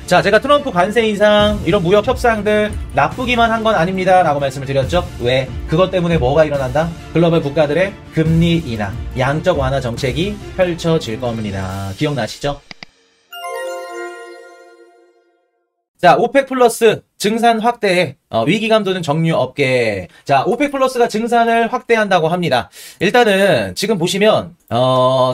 자, 제가 트럼프 관세 인상 이런 무역 협상들 나쁘기만 한 건 아닙니다 라고 말씀을 드렸죠. 왜? 그것 때문에 뭐가 일어난다? 글로벌 국가들의 금리 인하, 양적 완화 정책이 펼쳐질 겁니다. 기억나시죠? 자, 오펙 플러스 증산 확대에 위기감 도는 정유업계. 자, 오펙 플러스가 증산을 확대한다고 합니다. 일단은 지금 보시면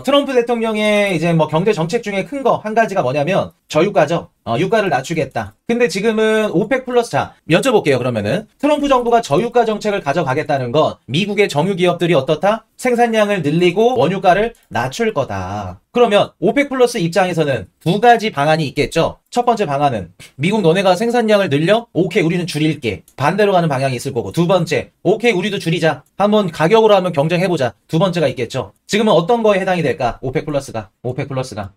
트럼프 대통령의 이제 뭐 경제 정책 중에 큰 거 한 가지가 뭐냐면 저유가죠. 유가를 낮추겠다. 근데 지금은 오펙 플러스, 자, 여쭤볼게요. 그러면은 트럼프 정부가 저유가 정책을 가져가겠다는 건 미국의 정유 기업들이 어떻다? 생산량을 늘리고 원유가를 낮출 거다. 그러면 오펙 플러스 입장에서는 두 가지 방안이 있겠죠. 첫 번째 방안은 미국 너네가 생산량을 늘려? 오케이, 우리는 줄일게. 반대로 가는 방향이 있을 거고, 두 번째, 오케이, 우리도 줄이자. 한번 가격으로 하면 경쟁해보자. 두 번째가 있겠죠. 지금은 어떤 거에 해당이 될까? 오펙 플러스가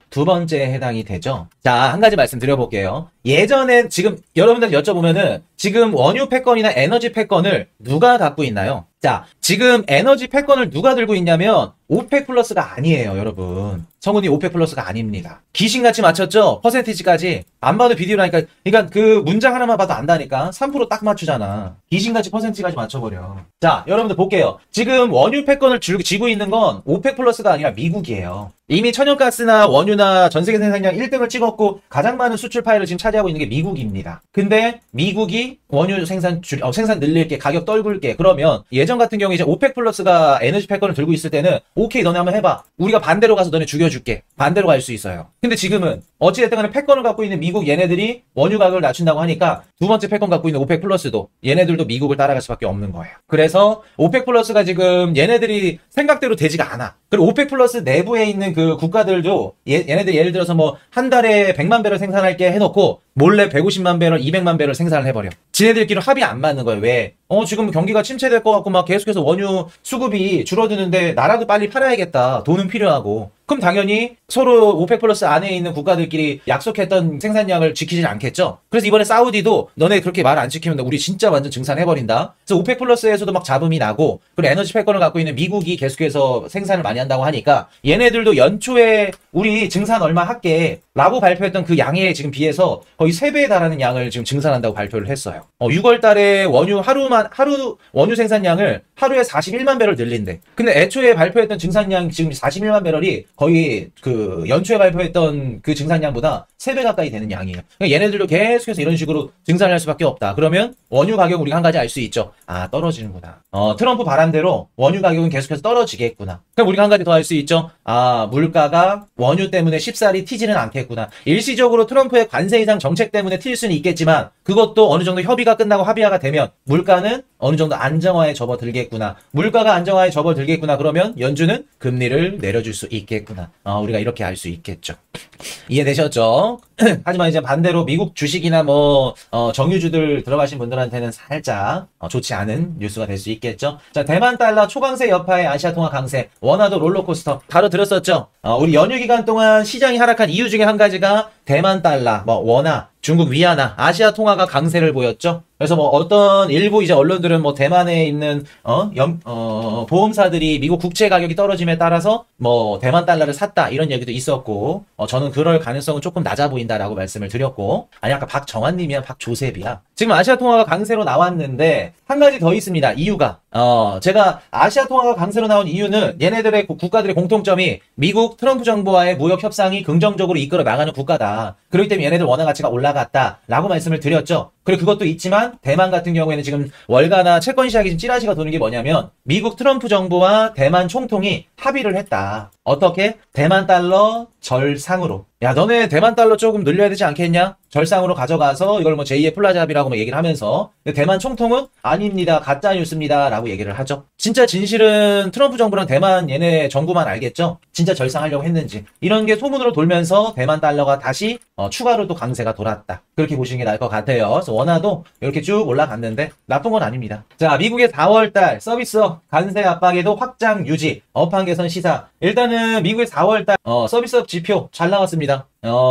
두 번째에 해당이 되죠. 자, 한 가지 말씀드려볼게요. 예전에 지금 여러분들 여쭤보면은 지금 원유 패권이나 에너지 패권을 누가 갖고 있나요? 자, 지금 에너지 패권을 누가 들고 있냐면 오펙 플러스가 아니에요, 여러분. 성훈이 오펙 플러스가 아닙니다. 귀신같이 맞췄죠? 퍼센티지까지. 안 봐도 비디오라니까. 그러니까 그 문장 하나만 봐도 안다니까. 3% 딱 맞추잖아. 귀신같이 퍼센티지까지 맞춰버려. 자, 여러분들 볼게요. 지금 원유 패권을 쥐고 있는 건 오펙 플러스가 아니라 미국이에요. 이미 천연가스나 원유나 전세계 생산량 1등을 찍었고 가장 많은 수출 파일을 지금 차지하고 있는 게 미국입니다. 근데 미국이 원유 생산 늘릴게, 가격 떨굴게. 그러면 예전 같은 경우에 이제 오펙 플러스가 에너지 패권을 들고 있을 때는 오케이, 너네 한번 해봐. 우리가 반대로 가서 너네 죽여줄게. 반대로 갈 수 있어요. 근데 지금은 어찌됐든 간에 패권을 갖고 있는 미국 얘네들이 원유 가격을 낮춘다고 하니까 두 번째 패권 갖고 있는 오펙 플러스도 얘네들도 미국을 따라갈 수밖에 없는 거예요. 그래서 오펙 플러스가 지금 얘네들이 생각대로 되지가 않아. 그리고 오펙 플러스 내부에 있는 그 국가들도 얘네들 예를 들어서 뭐 한 달에 100만 배럴 생산할게 해놓고 몰래 150만 배럴, 200만 배럴 생산을 해버려. 지네들끼리 합의 안 맞는 거예요. 왜? 지금 경기가 침체될 것 같고 막 계속해서 원유 수급이 줄어드는데 나라도 빨리 팔아야겠다. 돈은 필요하고. 그럼 당연히 서로 오펙 플러스 안에 있는 국가들끼리 약속했던 생산량을 지키진 않겠죠? 그래서 이번에 사우디도 너네 그렇게 말 안 지키면 우리 진짜 완전 증산해버린다. 그래서 오펙 플러스에서도 막 잡음이 나고, 그리고 에너지 패권을 갖고 있는 미국이 계속해서 생산을 많이 한다고 하니까 얘네들도 연초에 우리 증산 얼마 할게 라고 발표했던 그 양에 지금 비해서 거의 3배에 달하는 양을 지금 증산한다고 발표를 했어요. 6월 달에 하루 원유 생산량을 하루에 41만 배럴 늘린대. 근데 애초에 발표했던 증산량 지금 41만 배럴이 거의 그 연초에 발표했던 그 증산량보다 3배 가까이 되는 양이에요. 그러니까 얘네들도 계속해서 이런 식으로 증산을 할 수밖에 없다. 그러면 원유 가격 우리가 한 가지 알 수 있죠. 아, 떨어지는구나. 트럼프 바람대로 원유 가격은 계속해서 떨어지겠구나. 그럼 우리가 한 가지 더 알 수 있죠. 아, 물가가 원유 때문에 쉽사리 튀지는 않겠구나. 일시적으로 트럼프의 관세 인상 정책 때문에 튈 수는 있겠지만 그것도 어느 정도 협의가 끝나고 합의화가 되면 물가는 어느 정도 안정화에 접어들겠구나. 물가가 안정화에 접어들겠구나. 그러면 연준은 금리를 내려줄 수 있겠구나. 우리가 이렇게 알 수 있겠죠. 이해되셨죠? 하지만 이제 반대로 미국 주식이나 뭐 정유주들 들어가신 분들한테는 살짝 좋지 않은 뉴스가 될 수 있겠죠. 자, 대만 달러 초강세 여파의 아시아 통화 강세, 원화도 롤러코스터 다뤄드렸었죠. 우리 연휴 기간 동안 시장이 하락한 이유 중에 한 가지가 대만 달러, 뭐 원화, 중국 위안화, 아시아 통화가 강세를 보였죠. 그래서 뭐 어떤 일부 이제 언론들은 뭐 대만에 있는 보험사들이 미국 국채 가격이 떨어짐에 따라서 뭐 대만 달러를 샀다 이런 얘기도 있었고, 저는 그럴 가능성은 조금 낮아 보인다라고 말씀을 드렸고, 아니 아까 박정환님이야 박조셉이야. 지금 아시아 통화가 강세로 나왔는데 한 가지 더 있습니다. 이유가 제가 아시아 통화가 강세로 나온 이유는 얘네들의 국가들의 공통점이 미국 트럼프 정부와의 무역 협상이 긍정적으로 이끌어 나가는 국가다. 그렇기 때문에 얘네들 원화 가치가 올라갔다라고 말씀을 드렸죠. 그리고 그것도 있지만 대만 같은 경우에는 지금 월가나 채권 시장이 지금 찌라시가 도는 게 뭐냐면 미국 트럼프 정부와 대만 총통이 합의를 했다. 어떻게? 대만 달러 절상으로. 야, 너네 대만 달러 조금 늘려야 되지 않겠냐? 절상으로 가져가서 이걸 뭐 제2의 플라자 합의라고 뭐 얘기를 하면서, 근데 대만 총통은 아닙니다. 가짜 뉴스입니다. 라고 얘기를 하죠. 진짜 진실은 트럼프 정부랑 대만 얘네 정부만 알겠죠? 진짜 절상하려고 했는지. 이런 게 소문으로 돌면서 대만 달러가 다시 추가로 또 강세가 돌았다. 그렇게 보시는 게 나을 것 같아요. 그래서 원화도 이렇게 쭉 올라갔는데 나쁜 건 아닙니다. 자, 미국의 4월달 서비스업 관세 압박에도 확장 유지, 업황 개선 시사. 일단은 미국의 4월달 서비스업 지표 잘 나왔습니다.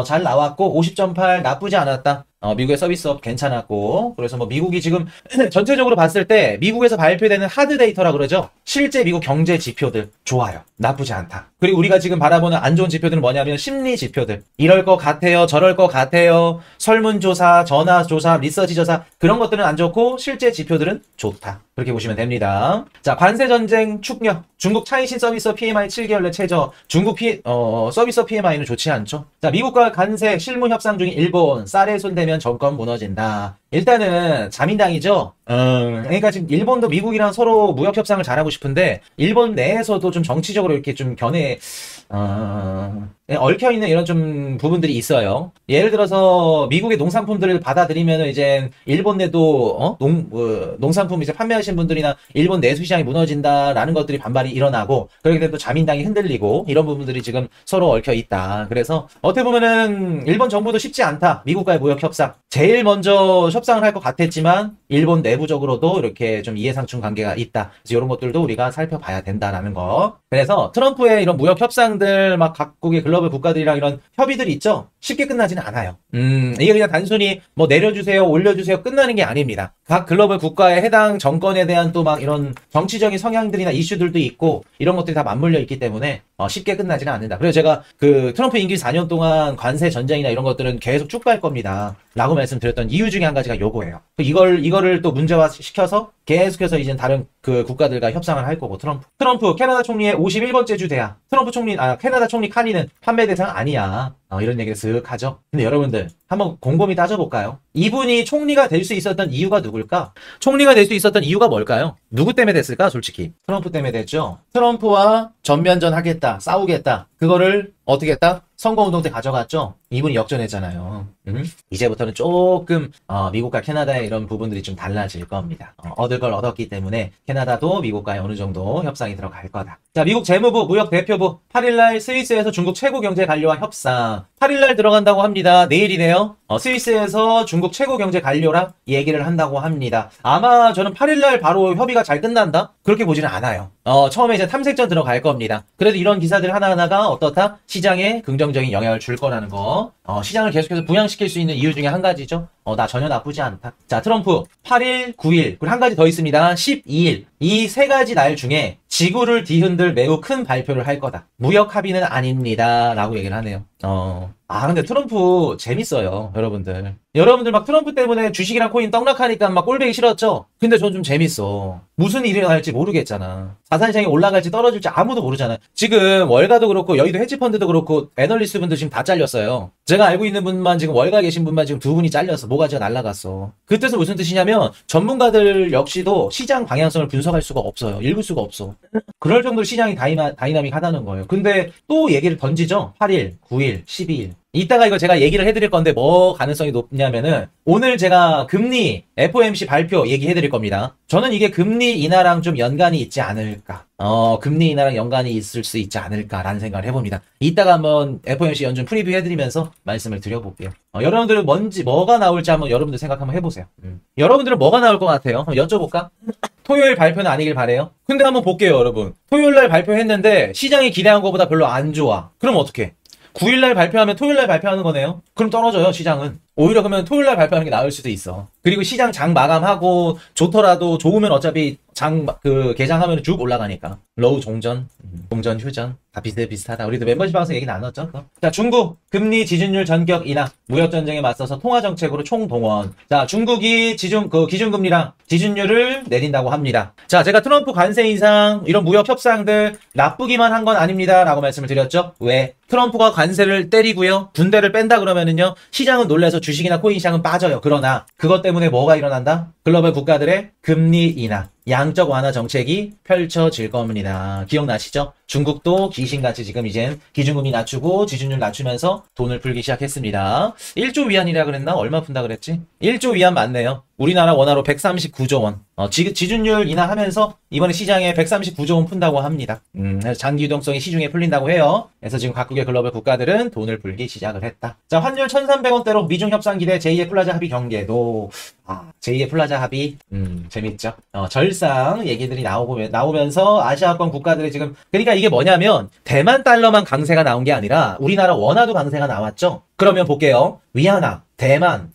잘 나왔고 50.8 나쁘지 않았다. 미국의 서비스업 괜찮았고, 그래서 뭐 미국이 지금 전체적으로 봤을 때 미국에서 발표되는 하드 데이터라 그러죠. 실제 미국 경제 지표들 좋아요. 나쁘지 않다. 그리고 우리가 지금 바라보는 안 좋은 지표들은 뭐냐면 심리 지표들. 이럴 것 같아요. 저럴 것 같아요. 설문조사, 전화조사, 리서치조사 그런 것들은 안 좋고 실제 지표들은 좋다. 그렇게 보시면 됩니다. 자, 관세전쟁 축려. 중국 차이신 서비스 PMI 7개월 내 최저. 중국 서비스 PMI는 좋지 않죠. 자, 미국과 관세 실무 협상 중인 일본. 쌀에 손대면 정권 무너진다. 일단은 자민당이죠. 그러니까 지금 일본도 미국이랑 서로 무역 협상을 잘하고 싶은데 일본 내에서도 좀 정치적으로 이렇게 좀 얽혀있는 이런 좀 부분들이 있어요. 예를 들어서 미국의 농산품들을 받아들이면 이제 일본 내도 농산품 이제 판매하시는 분들이나 일본 내수 시장이 무너진다라는 것들이 반발이 일어나고 그렇게 되면 또 자민당이 흔들리고 이런 부분들이 지금 서로 얽혀 있다. 그래서 어떻게 보면은 일본 정부도 쉽지 않다. 미국과의 무역 협상. 제일 먼저 협상을 할 것 같았지만 일본 내부적으로도 이렇게 좀 이해상충 관계가 있다. 그래서 이런 것들도 우리가 살펴봐야 된다라는 거. 그래서 트럼프의 이런 무역 협상들 막 각국의 글로벌 국가들이랑 이런 협의들이 있죠. 쉽게 끝나지는 않아요. 이게 그냥 단순히 뭐 내려주세요, 올려주세요 끝나는 게 아닙니다. 각 글로벌 국가의 해당 정권에 대한 또 막 이런 정치적인 성향들이나 이슈들도 있고 이런 것들이 다 맞물려 있기 때문에 쉽게 끝나지는 않는다. 그래서 제가 그 트럼프 임기 4년 동안 관세 전쟁이나 이런 것들은 계속 쭉 갈 겁니다. 라고 말씀드렸던 이유 중에 한 가지가 요거예요. 이거를 또 문제화 시켜서 계속해서 이제 다른 그 국가들과 협상을 할 거고, 트럼프 캐나다 총리의 51번째 주 돼야 캐나다 총리 카니는 판매 대상 아니야. 이런 얘기를 슥 하죠. 근데 여러분들 한번 곰곰이 따져볼까요? 이분이 총리가 될 수 있었던 이유가 누굴까? 총리가 될 수 있었던 이유가 뭘까요? 누구 때문에 됐을까? 솔직히 트럼프 때문에 됐죠. 트럼프와 전면전 하겠다, 싸우겠다. 그거를 어떻게 했다? 선거운동 때 가져갔죠. 이분이 역전했잖아요. 이제부터는 조금 미국과 캐나다의 이런 부분들이 좀 달라질 겁니다. 얻을 걸 얻었기 때문에 캐나다도 미국과의 어느 정도 협상이 들어갈 거다. 자, 미국 재무부, 무역대표부 8일날 스위스에서 중국 최고 경제 관료와 협상. 8일날 들어간다고 합니다. 내일이네요. 스위스에서 중국 최고 경제 관료랑 얘기를 한다고 합니다. 아마 저는 8일날 바로 협의가 잘 끝난다? 그렇게 보지는 않아요. 처음에 이제 탐색전 들어갈 겁니다. 그래도 이런 기사들 하나하나가 어떻다? 시장에 긍정적인 영향을 줄 거라는 거. 시장을 계속해서 부양시킬 수 있는 이유 중에 한 가지죠. 나 전혀 나쁘지 않다. 자, 트럼프 8일, 9일, 그리고 한 가지 더 있습니다. 12일. 이 세 가지 날 중에 지구를 뒤흔들 매우 큰 발표를 할 거다. 무역 합의는 아닙니다. 라고 얘기를 하네요. 근데 트럼프 재밌어요, 여러분들. 여러분들 막 트럼프 때문에 주식이랑 코인 떡락하니까 막 꼴배기 싫었죠? 근데 전 좀 재밌어. 무슨 일이 일어날지 모르겠잖아. 자산시장이 올라갈지 떨어질지 아무도 모르잖아. 지금 월가도 그렇고 여의도 헤지펀드도 그렇고 애널리스트 분들 지금 다 잘렸어요. 제가 알고 있는 분만 지금 월가 계신 분만 지금 2분이 잘렸어. 모가지가 날라갔어. 그 뜻은 무슨 뜻이냐면 전문가들 역시도 시장 방향성을 분석할 수가 없어요. 읽을 수가 없어. 그럴 정도로 시장이 다이나믹하다는 거예요. 근데 또 얘기를 던지죠. 8일, 9일, 12일. 이따가 이거 제가 얘기를 해드릴 건데 뭐 가능성이 높냐면은 오늘 제가 금리 FOMC 발표 얘기해드릴 겁니다. 저는 이게 금리 인하랑 좀 연관이 있지 않을까. 금리 인하랑 연관이 있을 수 있지 않을까라는 생각을 해봅니다. 이따가 한번 FOMC 연준 프리뷰 해드리면서 말씀을 드려볼게요. 여러분들은 뭐가 나올지 한번 여러분들 생각 한번 해보세요. 여러분들은 뭐가 나올 것 같아요? 한번 여쭤볼까? 토요일 발표는 아니길 바래요. 근데 한번 볼게요, 여러분. 토요일날 발표했는데 시장이 기대한 것보다 별로 안 좋아. 그럼 어떡해? 9일날 발표하면 토요일날 발표하는 거네요. 그럼 떨어져요, 시장은. 오히려 그러면 토요일날 발표하는 게 나을 수도 있어. 그리고 시장 장 마감하고 좋더라도 좋으면 어차피 개장하면 쭉 올라가니까. 로우 종전, 종전 휴전 다 비슷하다. 우리도 멤버십 방송 얘기 나눴죠. 자, 중국 금리 지준율 전격 인하, 무역 전쟁에 맞서서 통화 정책으로 총동원. 자, 중국이 기준금리랑 지준율을 내린다고 합니다. 자, 제가 트럼프 관세 인상 이런 무역 협상들 나쁘기만 한 건 아닙니다라고 말씀을 드렸죠. 왜? 트럼프가 관세를 때리고요, 군대를 뺀다 그러면은요, 시장은 놀라서 주식이나 코인 시장은 빠져요. 그러나 그것 때문에 뭐가 일어난다? 글로벌 국가들의 금리 인하, 양적 완화 정책이 펼쳐질 겁니다. 기억나시죠? 중국도 귀신같이 지금 이젠 기준금리 낮추고 지준율 낮추면서 돈을 풀기 시작했습니다. 1조 위안이라 그랬나? 얼마 푼다 그랬지? 1조 위안 맞네요. 우리나라 원화로 139조 원. 지준율 인하하면서 이번에 시장에 139조 원 푼다고 합니다. 그래서 장기 유동성이 시중에 풀린다고 해요. 그래서 지금 각국의 글로벌 국가들은 돈을 불기 시작을 했다. 자, 환율 1,300원대로 미중 협상 기대 제2의 플라자 합의 경계도. 제2의 플라자 합의, 재밌죠. 절상 얘기들이 나오면서 아시아권 국가들이 지금, 그러니까 이게 뭐냐면, 대만 달러만 강세가 나온 게 아니라, 우리나라 원화도 강세가 나왔죠. 그러면 볼게요. 위안화, 대만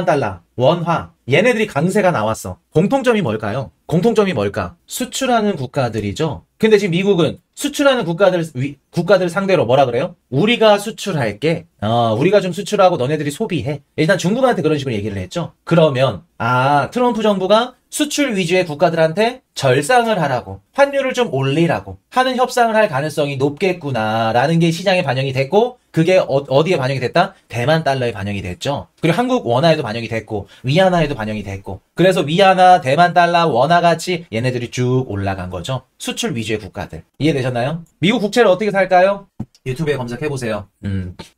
달러, 원화, 얘네들이 강세가 나왔어. 공통점이 뭘까요? 공통점이 뭘까? 수출하는 국가들이죠. 근데 지금 미국은 수출하는 국가들 상대로 뭐라 그래요? 우리가 수출할게. 우리가 좀 수출하고 너네들이 소비해. 일단 중국한테 그런 식으로 얘기를 했죠. 그러면 트럼프 정부가 수출 위주의 국가들한테 절상을 하라고, 환율을 좀 올리라고 하는 협상을 할 가능성이 높겠구나라는 게 시장에 반영이 됐고, 그게 어디에 반영이 됐다? 대만 달러에 반영이 됐죠. 그리고 한국 원화에도 반영이 됐고, 위안화에도 반영이 됐고, 그래서 위안화, 대만 달러, 원화 같이 얘네들이 쭉 올라간 거죠. 수출 위주의 국가들. 이해되셨나요? 미국 국채를 어떻게 살까요? 유튜브에 검색해보세요.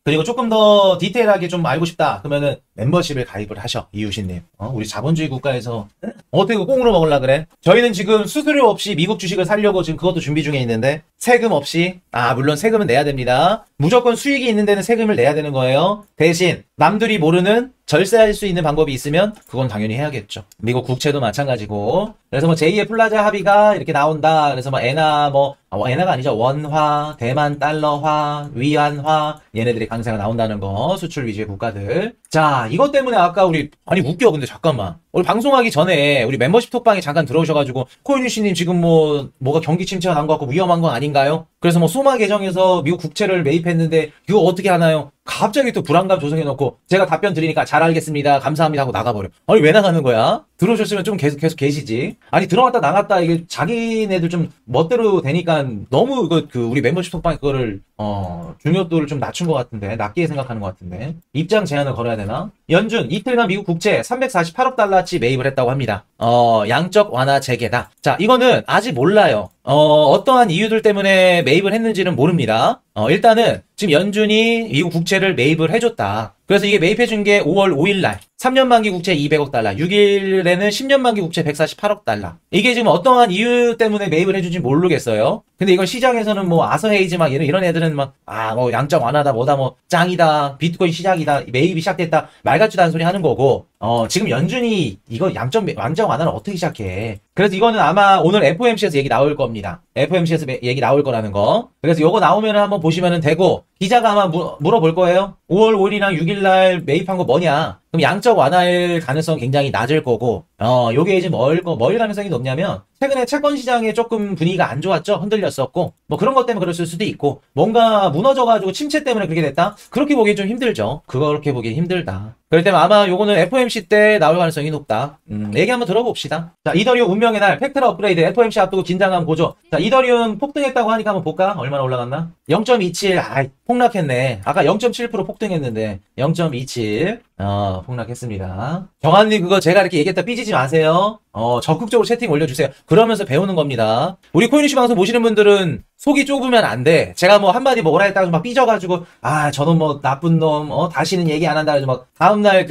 그리고 조금 더 디테일하게 좀 알고 싶다. 그러면은 멤버십을 가입을 하셔. 이유신님. 우리 자본주의 국가에서 어떻게 꽁으로 먹으려 그래? 저희는 지금 수수료 없이 미국 주식을 사려고 지금 그것도 준비 중에 있는데, 세금 없이, 물론 세금은 내야 됩니다. 무조건 수익이 있는 데는 세금을 내야 되는 거예요. 대신 남들이 모르는 절세할 수 있는 방법이 있으면 그건 당연히 해야겠죠. 미국 국채도 마찬가지고. 그래서 뭐 제2의 플라자 합의가 이렇게 나온다. 그래서 뭐 엔화가 아니죠. 원화, 대만 달러화, 위안화, 얘네들이 강세가 나온다는 거. 수출 위주의 국가들. 자, 이것 때문에 아까 아니 웃겨. 근데 잠깐만. 우리 방송하기 전에 우리 멤버십 톡방에 잠깐 들어오셔가지고, 코인유씨님 지금 뭐가 경기 침체가 난 것 같고 위험한 건 아닌가요? 그래서 뭐 소마 계정에서 미국 국채를 매입했는데 이거 어떻게 하나요? 갑자기 또 불안감 조성해놓고 제가 답변 드리니까 잘 알겠습니다, 감사합니다 하고 나가버려. 아니 왜 나가는 거야? 들어오셨으면 좀 계속 계시지. 아니 들어갔다 나갔다 이게 자기네들 좀 멋대로 되니까 너무 우리 멤버십 톡방에 그거를 중요도를 좀 낮춘 것 같은데, 낮게 생각하는 것 같은데, 입장 제한을 걸어야 되나? 연준 이틀간 미국 국채 348억 달러치 매입을 했다고 합니다. 양적 완화 재개다. 자, 이거는 아직 몰라요. 어떠한 이유들 때문에 매입을 했는지는 모릅니다. 일단은 지금 연준이 미국 국채를 매입을 해줬다. 그래서 이게 매입해준 게 5월 5일날 3년 만기 국채 200억 달러, 6일에는 10년 만기 국채 148억 달러. 이게 지금 어떠한 이유 때문에 매입을 해준지 모르겠어요. 근데 이걸 시장에서는 뭐 아서헤이즈 막 이런 애들은 막 뭐 양적 완화다 뭐다 뭐 짱이다, 비트코인 시작이다, 매입이 시작됐다, 말 같지도 않은 소리 하는 거고, 지금 연준이 이거 양적 완화를 어떻게 시작해? 그래서 이거는 아마 오늘 FOMC에서 얘기 나올 겁니다. FOMC에서 얘기 나올 거라는 거. 그래서 요거 나오면 한번 보시면 되고, 기자가 아마 물어볼 거예요. 5월 5일이랑 6일날 매입한 거 뭐냐? 그럼 양적 완화일 가능성은 굉장히 낮을 거고, 요게 이제 뭘 가능성이 높냐면, 최근에 채권 시장에 조금 분위기가 안 좋았죠? 흔들렸었고, 뭐 그런 것 때문에 그랬을 수도 있고, 뭔가 무너져가지고 침체 때문에 그렇게 됐다? 그렇게 보기 좀 힘들죠. 그렇게 보기 힘들다. 그럴 때면 아마 요거는 FOMC 때 나올 가능성이 높다. 얘기 한번 들어봅시다. 자, 이더리움 운명의 날, 팩트라 업그레이드, FOMC 앞두고 긴장감 고조. 자, 이더리움 폭등했다고 하니까 한번 볼까? 얼마나 올라갔나? 0.27, 폭락했네. 아까 0.7% 폭등했는데, 0.27. 폭락했습니다. 정한님 그거 제가 이렇게 얘기했다 삐지지 마세요. 적극적으로 채팅 올려주세요. 그러면서 배우는 겁니다. 우리 코인이슈 방송 보시는 분들은 속이 좁으면 안 돼. 제가 뭐 한마디 뭐라 했다가 막 삐져가지고, 저는 뭐 나쁜 놈, 다시는 얘기 안 한다 해서 막 다음날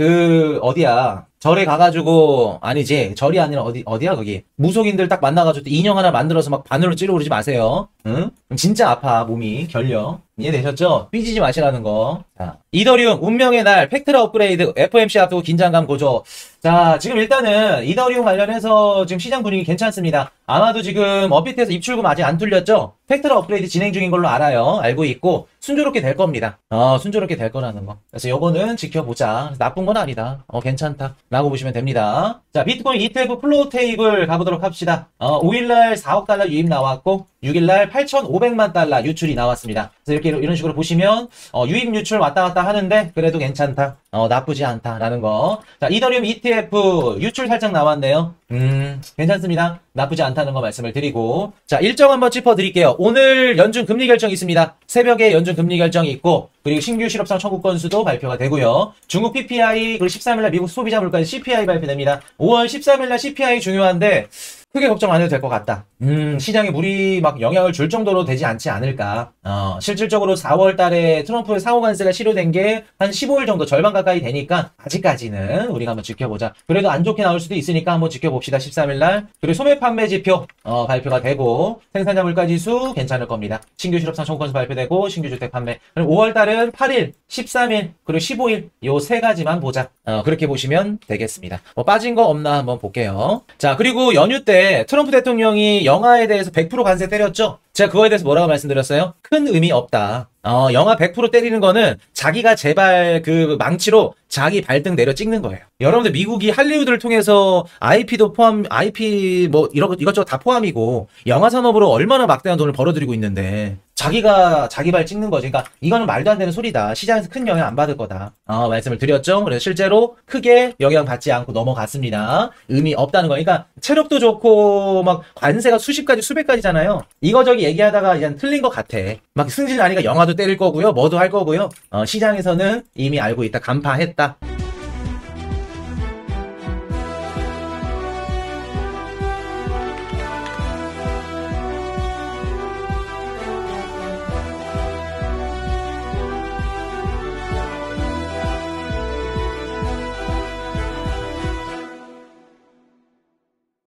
절에 가가지고, 아니지, 절이 아니라 어디야 거기 무속인들 딱 만나가지고 인형 하나 만들어서 막 바늘로 찌르고 그러지 마세요. 응? 진짜 아파 몸이. 결려. 이해되셨죠? 삐지지 마시라는 거. 자, 이더리움 운명의 날 팩트라 업그레이드, FOMC 앞두고 긴장감 고조. 자, 지금 일단은 이더리움 관련해서 지금 시장 분위기 괜찮습니다. 아마도 지금 업비트에서 입출금 아직 안 뚫렸죠? 팩트라 업그레이드 진행 중인 걸로 알고 있고, 순조롭게 될 겁니다. 순조롭게 될 거라는 거. 그래서 요거는 지켜보자. 나쁜 건 아니다. 괜찮다 라고 보시면 됩니다. 자, 비트코인 ETF 플로우 테이블 가보도록 합시다. 5일날 4억 달러 유입 나왔고, 6일날 8,500만 달러 유출이 나왔습니다. 그래서 이런 식으로 보시면 유입 유출 왔다 갔다 하는데 그래도 괜찮다, 나쁘지 않다라는 거. 자, 이더리움 ETF 유출 살짝 나왔네요. 괜찮습니다. 나쁘지 않다는 거 말씀을 드리고, 자, 일정 한번 짚어드릴게요. 오늘 연준 금리 결정이 있습니다. 새벽에 연준 금리 결정이 있고, 그리고 신규 실업상 청구 건수도 발표가 되고요. 중국 PPI, 그리고 13일날 미국 소비자 물가 CPI 발표됩니다. 5월 13일날 CPI 중요한데, 크게 걱정 안 해도 될 것 같다. 시장에 물이 막 영향을 줄 정도로 되지 않지 않을까. 실질적으로 4월 달에 트럼프의 상호 관세가 실효된 게 한 15일 정도, 절반 가까이 되니까 아직까지는 우리가 한번 지켜보자. 그래도 안 좋게 나올 수도 있으니까 한번 지켜봅시다. 13일 날. 그리고 소매 판매 지표 발표가 되고, 생산자 물가 지수 괜찮을 겁니다. 신규 실업상 청구 건수 발표되고, 신규 주택 판매. 그리고 5월 달은 8일, 13일, 그리고 15일 요 세 가지만 보자. 그렇게 보시면 되겠습니다. 뭐 빠진 거 없나 한번 볼게요. 자, 그리고 연휴 때 트럼프 대통령이 영화에 대해서 100% 관세 때렸죠? 제가 그거에 대해서 뭐라고 말씀드렸어요? 큰 의미 없다. 영화 100% 때리는 거는 자기가 제발 그 망치로 자기 발등 내려 찍는 거예요. 여러분들 미국이 할리우드를 통해서 IP도 포함, IP 뭐 이것저것 다 포함이고 영화 산업으로 얼마나 막대한 돈을 벌어들이고 있는데 자기가 자기 발 찍는 거지. 그러니까 이거는 말도 안 되는 소리다. 시장에서 큰 영향 안 받을 거다. 말씀을 드렸죠. 그래서 실제로 크게 영향 받지 않고 넘어갔습니다. 의미 없다는 거. 그러니까 체력도 좋고 막 관세가 수십 가지 수백 가지잖아요. 이거저기 얘기하다가 그냥 틀린 것 같아. 막 승진 아니까 영화도 때릴 거고요. 뭐도 할 거고요. 시장에서는 이미 알고 있다. 간파했다.